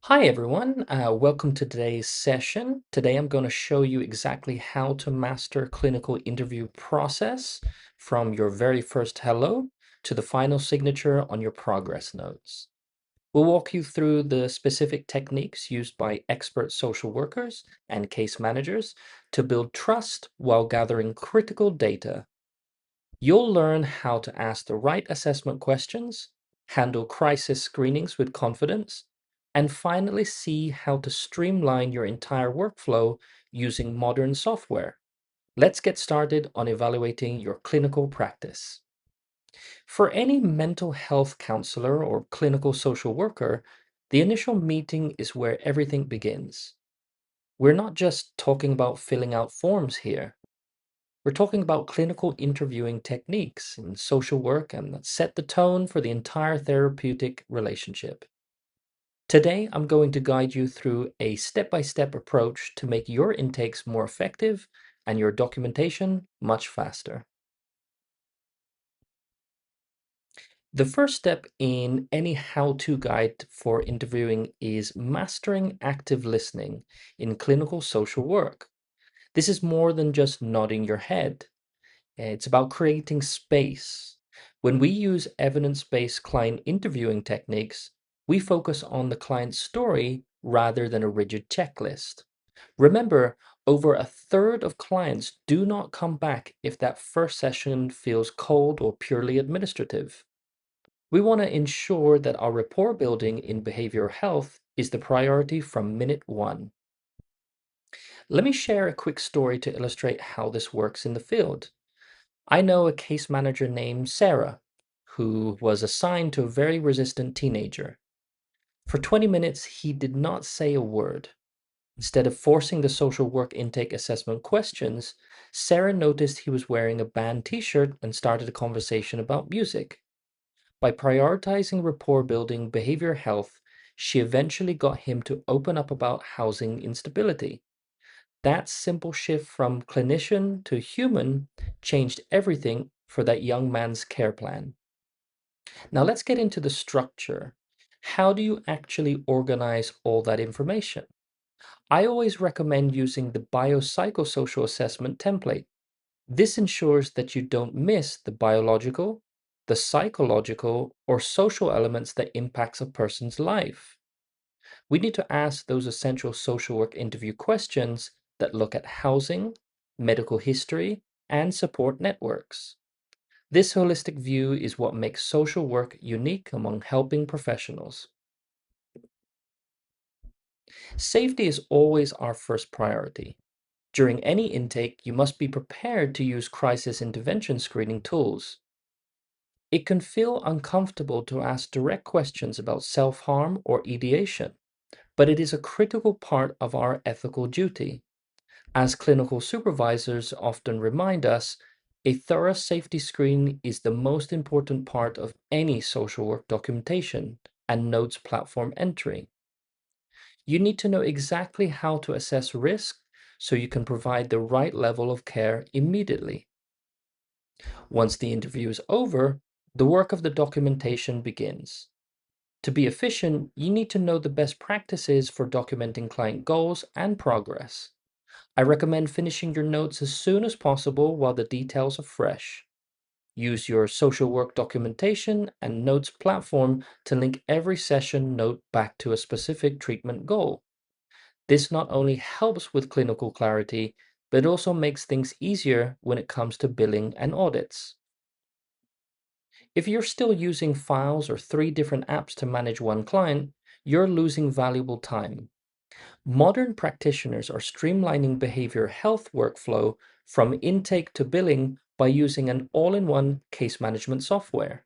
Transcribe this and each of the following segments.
Hi everyone, welcome to today's session. Today I'm going to show you exactly how to master clinical interview process from your very first hello to the final signature on your progress notes. We'll walk you through the specific techniques used by expert social workers and case managers to build trust while gathering critical data. You'll learn how to ask the right assessment questions, handle crisis screenings with confidence, and finally see how to streamline your entire workflow using modern software. Let's get started on evaluating your clinical practice. For any mental health counselor or clinical social worker, the initial meeting is where everything begins. We're not just talking about filling out forms here. We're talking about clinical interviewing techniques in social work and that set the tone for the entire therapeutic relationship. Today, I'm going to guide you through a step by step approach to make your intakes more effective and your documentation much faster. The first step in any how to guide for interviewing is mastering active listening in clinical social work. This is more than just nodding your head. It's about creating space. When we use evidence-based client interviewing techniques, we focus on the client's story rather than a rigid checklist. Remember, over a third of clients do not come back if that first session feels cold or purely administrative. We want to ensure that our rapport building in behavioral health is the priority from minute one. Let me share a quick story to illustrate how this works in the field. I know a case manager named Sarah who was assigned to a very resistant teenager. For 20 minutes, he did not say a word. Instead of forcing the social work intake assessment questions, Sarah noticed he was wearing a band t shirt and started a conversation about music. By prioritizing rapport building behavior health, she eventually got him to open up about housing instability. That simple shift from clinician to human changed everything for that young man's care plan. Now let's get into the structure. How do you actually organize all that information? I always recommend using the biopsychosocial assessment template. This ensures that you don't miss the biological, the psychological, or social elements that impacts a person's life. We need to ask those essential social work interview questions that look at housing, medical history, and support networks. This holistic view is what makes social work unique among helping professionals. Safety is always our first priority. During any intake, you must be prepared to use crisis intervention screening tools. It can feel uncomfortable to ask direct questions about self harm or ideation, but it is a critical part of our ethical duty. As clinical supervisors often remind us, a thorough safety screen is the most important part of any social work documentation and notes platform entry. You need to know exactly how to assess risk so you can provide the right level of care immediately. Once the interview is over, the work of the documentation begins. To be efficient, you need to know the best practices for documenting client goals and progress. I recommend finishing your notes as soon as possible while the details are fresh. Use your social work documentation and notes platform to link every session note back to a specific treatment goal. This not only helps with clinical clarity, but also makes things easier when it comes to billing and audits. If you're still using files or three different apps to manage one client, you're losing valuable time. Modern practitioners are streamlining behavior health workflow from intake to billing by using an all in one case management software.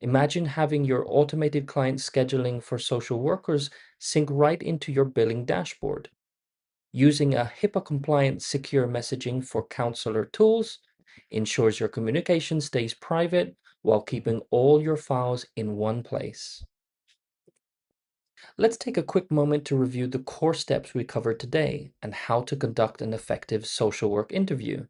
Imagine having your automated client scheduling for social workers sync right into your billing dashboard. Using a HIPAA compliant secure messaging for counselor tools ensures your communication stays private while keeping all your files in one place. Let's take a quick moment to review the core steps we covered today and how to conduct an effective social work interview.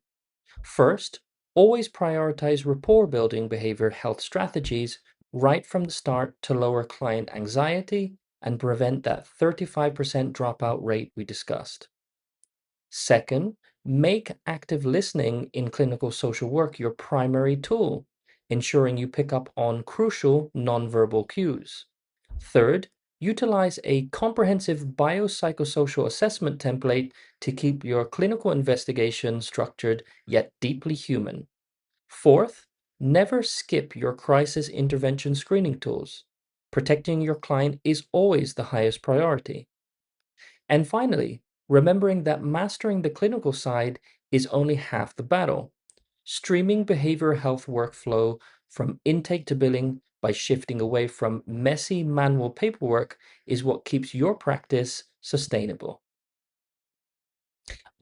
First, always prioritize rapport building behavior health strategies right from the start to lower client anxiety and prevent that 35% dropout rate we discussed. Second, make active listening in clinical social work your primary tool, ensuring you pick up on crucial nonverbal cues. Third, utilize a comprehensive biopsychosocial assessment template to keep your clinical investigation structured yet deeply human. Fourth, never skip your crisis intervention screening tools. Protecting your client is always the highest priority. And finally, remembering that mastering the clinical side is only half the battle. Streaming behavioral health workflow from intake to billing by shifting away from messy manual paperwork is what keeps your practice sustainable.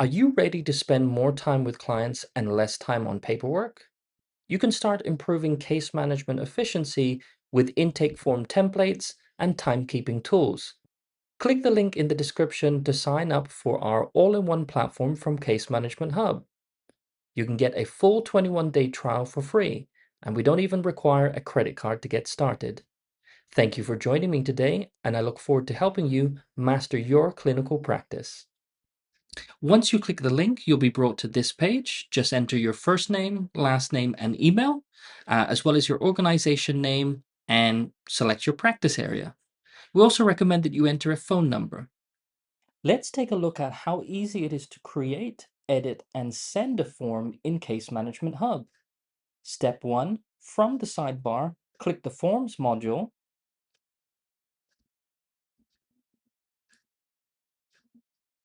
Are you ready to spend more time with clients and less time on paperwork? You can start improving case management efficiency with intake form templates and timekeeping tools. Click the link in the description to sign up for our all-in-one platform from Case Management Hub. You can get a full 21-day trial for free, and we don't even require a credit card to get started. Thank you for joining me today, and I look forward to helping you master your clinical practice. Once you click the link, you'll be brought to this page. Just enter your first name, last name, and email, as well as your organization name, and select your practice area. We also recommend that you enter a phone number. Let's take a look at how easy it is to create, edit, and send a form in Case Management Hub. Step 1, from the sidebar, click the Forms module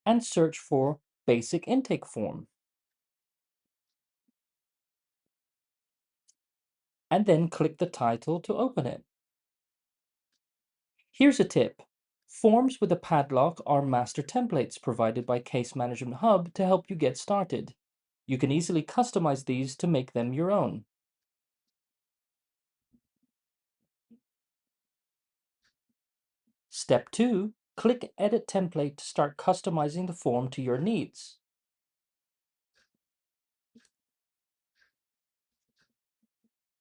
and search for Basic Intake Form, and then click the title to open it. Here's a tip. Forms with a padlock are master templates provided by Case Management Hub to help you get started. You can easily customize these to make them your own. Step 2, click Edit Template to start customizing the form to your needs.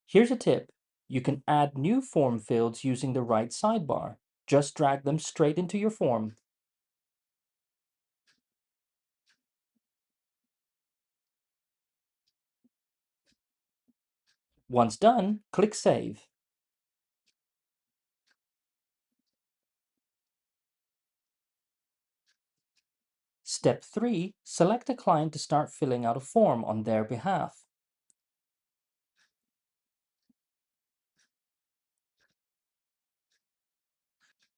Here's a tip. You can add new form fields using the right sidebar. Just drag them straight into your form. Once done, click Save. Step 3, select a client to start filling out a form on their behalf.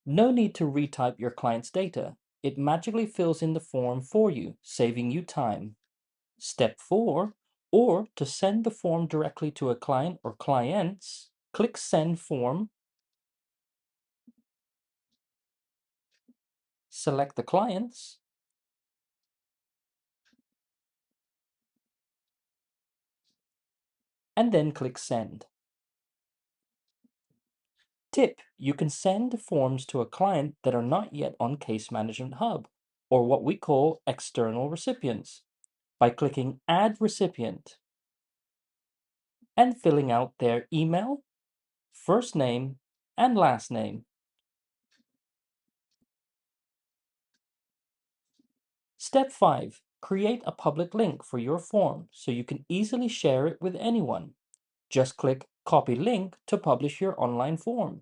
No need to retype your client's data. It magically fills in the form for you, saving you time. Step 4, or to send the form directly to a client or clients, click Send Form, select the clients, and then click Send. Tip, you can send forms to a client that are not yet on Case Management Hub, or what we call external recipients, by clicking Add Recipient and filling out their email, first name, and last name. Step 5, create a public link for your form so you can easily share it with anyone. Just click Copy Link to publish your online form.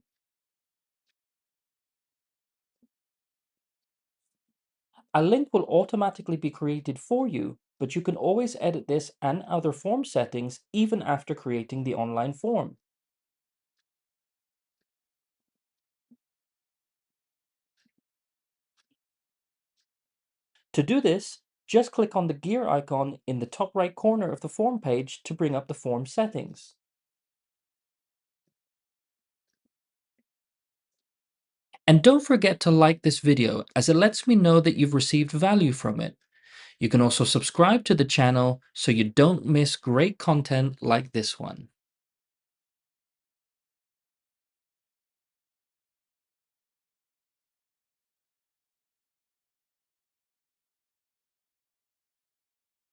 A link will automatically be created for you, but you can always edit this and other form settings even after creating the online form. To do this, just click on the gear icon in the top right corner of the form page to bring up the form settings. And don't forget to like this video as it lets me know that you've received value from it. You can also subscribe to the channel so you don't miss great content like this one.